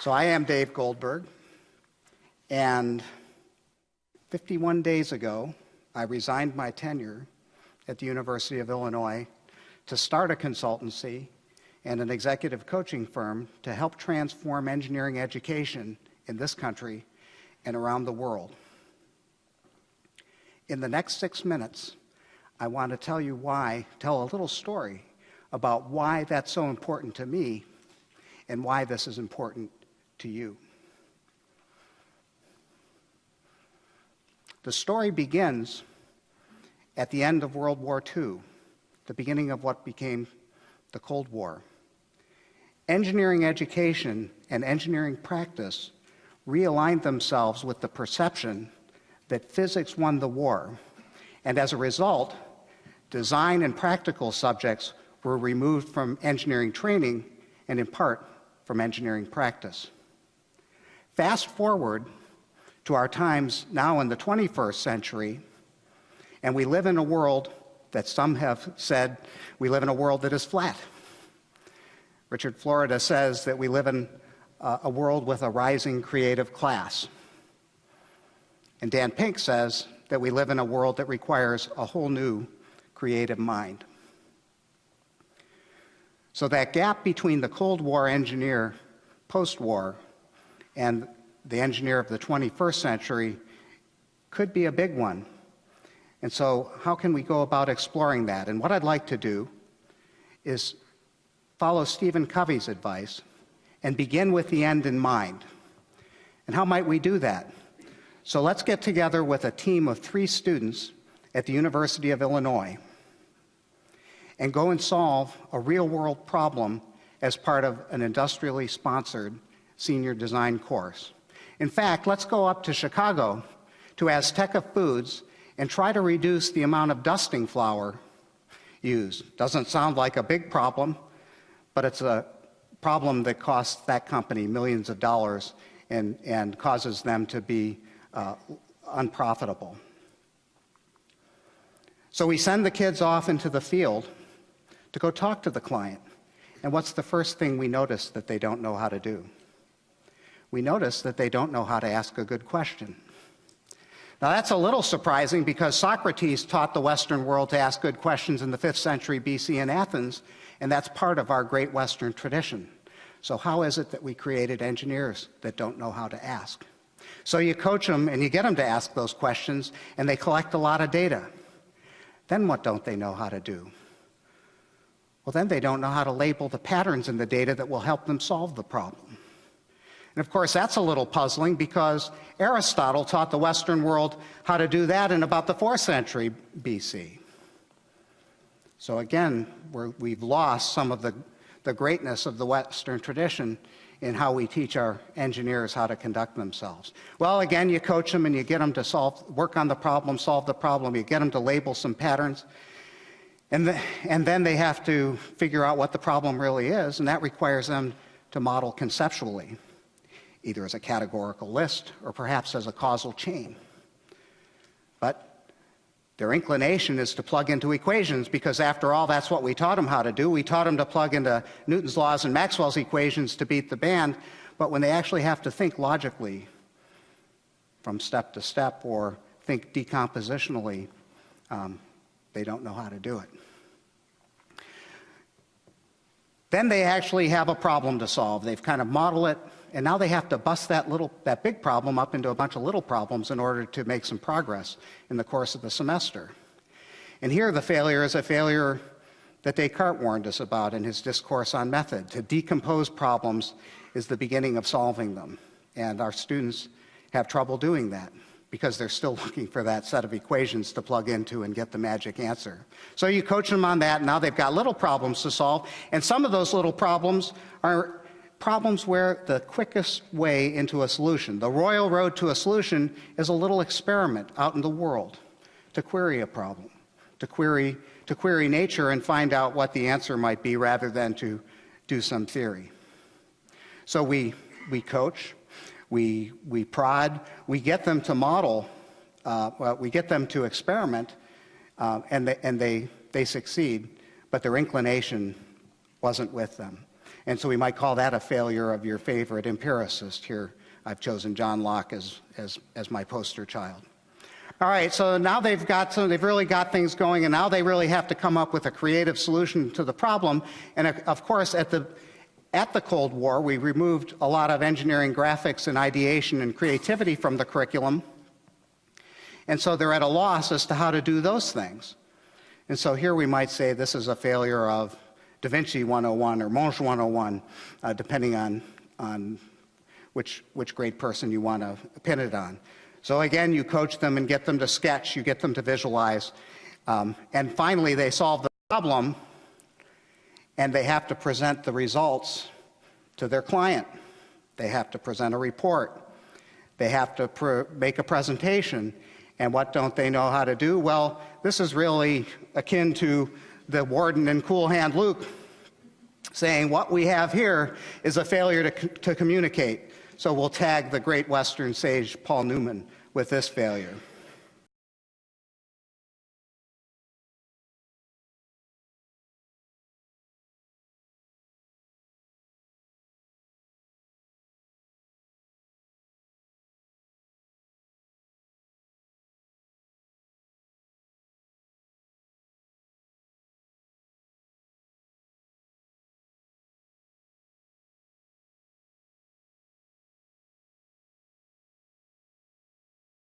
So I am Dave Goldberg, and 51 days ago, I resigned my tenure at the University of Illinois to start a consultancy and an executive coaching firm to help transform engineering education in this country and around the world. In the next 6 minutes, I want to tell a little story about why that's so important to me and why this is important to you. The story begins at the end of World War II, the beginning of what became the Cold War. Engineering education and engineering practice realigned themselves with the perception that physics won the war, and as a result, design and practical subjects were removed from engineering training and in part from engineering practice. Fast forward to our times now in the 21st century, and we live in a world that some have said we live in a world that is flat. Richard Florida says that we live in a world with a rising creative class. And Dan Pink says that we live in a world that requires a whole new creative mind. So that gap between the Cold War engineer post-war and the engineer of the 21st century could be a big one. And so how can we go about exploring that? And what I'd like to do is follow Stephen Covey's advice and begin with the end in mind. And how might we do that? So let's get together with a team of 3 students at the University of Illinois and go and solve a real-world problem as part of an industrially sponsored senior design course. In fact, let's go up to Chicago to Azteca Foods and try to reduce the amount of dusting flour used. Doesn't sound like a big problem, but it's a problem that costs that company millions of dollars and causes them to be unprofitable. So we send the kids off into the field to go talk to the client. And what's the first thing we notice that they don't know how to do? We notice that they don't know how to ask a good question. Now that's a little surprising because Socrates taught the Western world to ask good questions in the 5th century BC in Athens, and that's part of our great Western tradition. So how is it that we created engineers that don't know how to ask? So you coach them and you get them to ask those questions, and they collect a lot of data. Then what don't they know how to do? Well, then they don't know how to label the patterns in the data that will help them solve the problem. And of course, that's a little puzzling because Aristotle taught the Western world how to do that in about the 4th century BC. So again, we've lost some of the greatness of the Western tradition in how we teach our engineers how to conduct themselves. Well, again, you coach them and you get them to work on the problem, solve the problem, you get them to label some patterns, and then they have to figure out what the problem really is, and that requires them to model conceptually, either as a categorical list or perhaps as a causal chain. But their inclination is to plug into equations because, after all, that's what we taught them how to do. We taught them to plug into Newton's laws and Maxwell's equations to beat the band, but when they actually have to think logically from step to step or think decompositionally, they don't know how to do it. Then they actually have a problem to solve. They've kind of modeled it, and now they have to bust that big problem up into a bunch of little problems in order to make some progress in the course of the semester. And here the failure is a failure that Descartes warned us about in his discourse on method. To decompose problems is the beginning of solving them. And our students have trouble doing that because they're still looking for that set of equations to plug into and get the magic answer. So you coach them on that, and now they've got little problems to solve, and some of those little problems are problems where the quickest way into a solution, the royal road to a solution, is a little experiment out in the world to query a problem, to query nature and find out what the answer might be rather than to do some theory. So we coach, we prod, we get them to model, we get them to experiment, and they succeed, but their inclination wasn't with them. And so we might call that a failure of your favorite empiricist. Here, I've chosen John Locke as my poster child. All right, so now they've really got things going, and now they really have to come up with a creative solution to the problem. And of course, at the Cold War, we removed a lot of engineering, graphics, and ideation and creativity from the curriculum. And so they're at a loss as to how to do those things. And so here we might say this is a failure of Da Vinci 101 or Monge 101, depending on which great person you want to pin it on. So again, you coach them and get them to sketch, you get them to visualize, and finally they solve the problem, and they have to present the results to their client. They have to present a report. They have to make a presentation. And what don't they know how to do? Well, this is really akin to the warden in Cool Hand Luke saying what we have here is a failure to communicate. So we'll tag the great Western sage Paul Newman with this failure.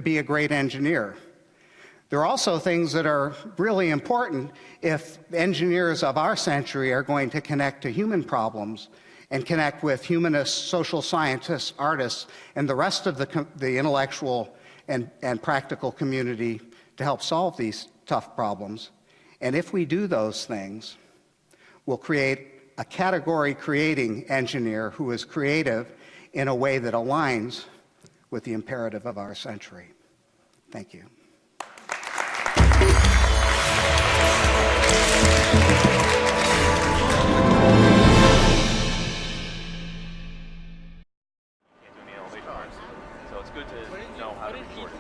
Be a great engineer. There are also things that are really important if engineers of our century are going to connect to human problems and connect with humanists, social scientists, artists, and the rest of the intellectual and practical community to help solve these tough problems. And if we do those things, we'll create a category-creating engineer who is creative in a way that aligns with the imperative of our century. Thank you. So it's good to know how to record it.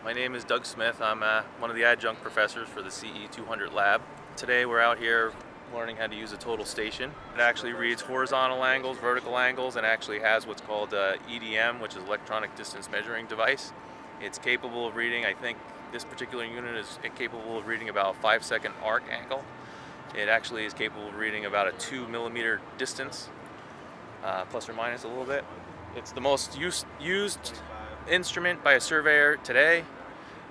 My name is Doug Smith. I'm one of the adjunct professors for the CE 200 lab. Today we're out here learning how to use a total station. It actually reads horizontal angles, vertical angles, and actually has what's called EDM, which is electronic distance measuring device. It's capable of reading, I think this particular unit is capable of reading about a 5-second arc angle. It actually is capable of reading about a 2 millimeter distance, plus or minus a little bit. It's the most used instrument by a surveyor today.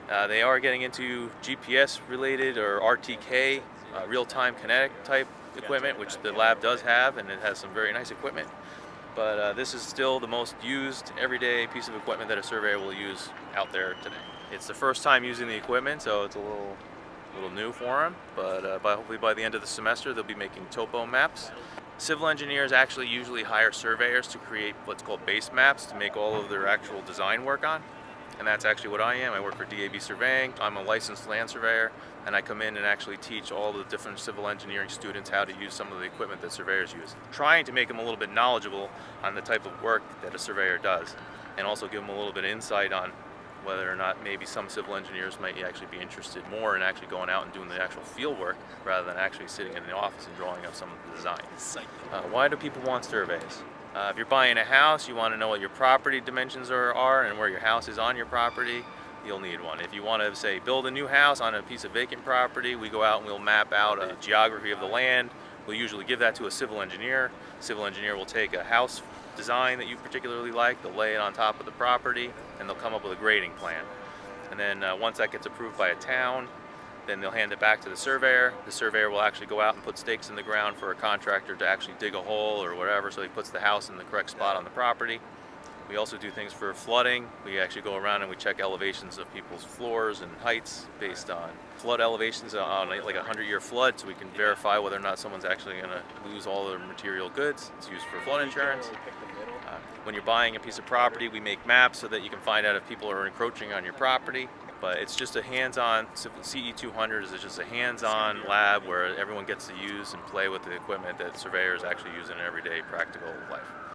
They are getting into GPS related or RTK, real-time kinetic type equipment, which the lab does have, and it has some very nice equipment. But this is still the most used everyday piece of equipment that a surveyor will use out there today. It's the first time using the equipment, so it's a little new for them, but hopefully by the end of the semester they'll be making topo maps. Civil engineers actually usually hire surveyors to create what's called base maps to make all of their actual design work on. And that's actually what I am. I work for DAB Surveying. I'm a licensed land surveyor, and I come in and actually teach all the different civil engineering students how to use some of the equipment that surveyors use. Trying to make them a little bit knowledgeable on the type of work that a surveyor does, and also give them a little bit of insight on whether or not maybe some civil engineers might actually be interested more in actually going out and doing the actual field work rather than actually sitting in the office and drawing up some of the designs. Why do people want surveys? If you're buying a house, you want to know what your property dimensions are and where your house is on your property, you'll need one. If you want to, say, build a new house on a piece of vacant property, we go out and we'll map out a geography of the land. We'll usually give that to a civil engineer. Civil engineer will take a house design that you particularly like, they'll lay it on top of the property, and they'll come up with a grading plan. And then once that gets approved by a town, then they'll hand it back to the surveyor. The surveyor will actually go out and put stakes in the ground for a contractor to actually dig a hole or whatever, so he puts the house in the correct spot on the property. We also do things for flooding. We actually go around and we check elevations of people's floors and heights based on flood elevations on like a 100-year flood, so we can verify whether or not someone's actually going to lose all their material goods. It's used for flood insurance. When you're buying a piece of property, we make maps so that you can find out if people are encroaching on your property. But it's just a hands-on, CE 200 is just a hands-on lab where everyone gets to use and play with the equipment that surveyors actually use in everyday practical life.